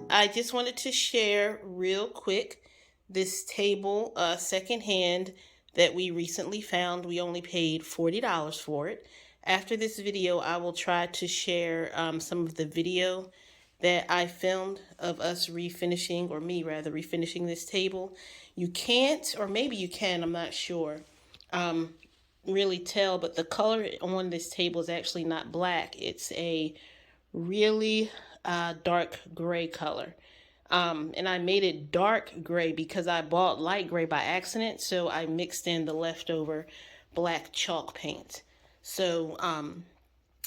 I just wanted to share real quick this table secondhand that we recently found. We only paid $40 for it. After this video, I will try to share some of the video that I filmed of us refinishing, or me rather, refinishing this table. You can't, or maybe you can, I'm not sure, really tell, but the color on this table is actually not black. It's a really dark gray color. And I made it dark gray because I bought light gray by accident, so I mixed in the leftover black chalk paint. So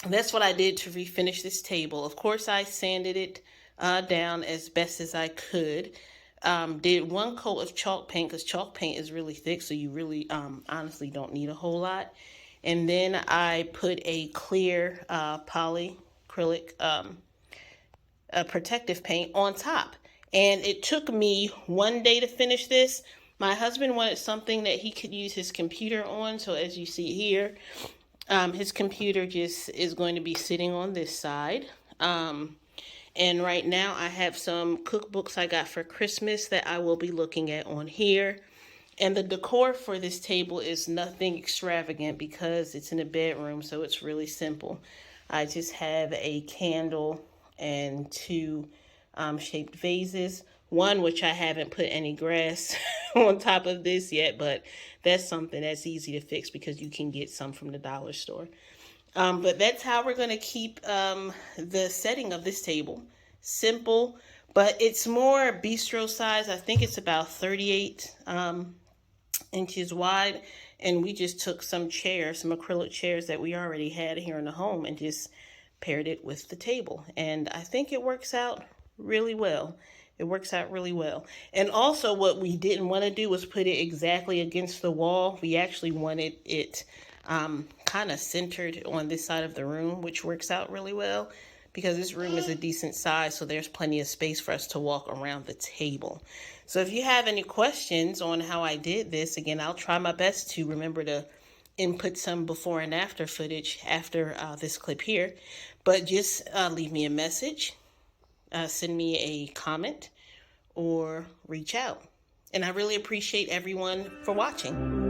that's what I did to refinish this table. Of course, I sanded it down as best as I could. Did one coat of chalk paint because chalk paint is really thick, so you really honestly don't need a whole lot. And then I put a clear polyacrylic protective paint on top. And it took me one day to finish this. My husband wanted something that he could use his computer on. So as you see here, his computer just is going to be sitting on this side. And right now I have some cookbooks I got for Christmas that I will be looking at on here. And the decor for this table is nothing extravagant because it's in a bedroom, so it's really simple. I just have a candle and two shaped vases. One which I haven't put any grass on top of this yet, but that's something that's easy to fix because you can get some from the dollar store. But that's how we're going to keep the setting of this table. Simple, but it's more bistro size. I think it's about 38 inches wide. And we just took some chairs, some acrylic chairs that we already had here in the home and just paired it with the table. And I think it works out really well. It works out really well. And also what we didn't want to do was put it exactly against the wall. We actually wanted it kind of centered on this side of the room, which works out really well because this room is a decent size, so there's plenty of space for us to walk around the table. So if you have any questions on how I did this, again, I'll try my best to remember to input some before and after footage after this clip here. But just leave me a message, send me a comment, or reach out. And I really appreciate everyone for watching.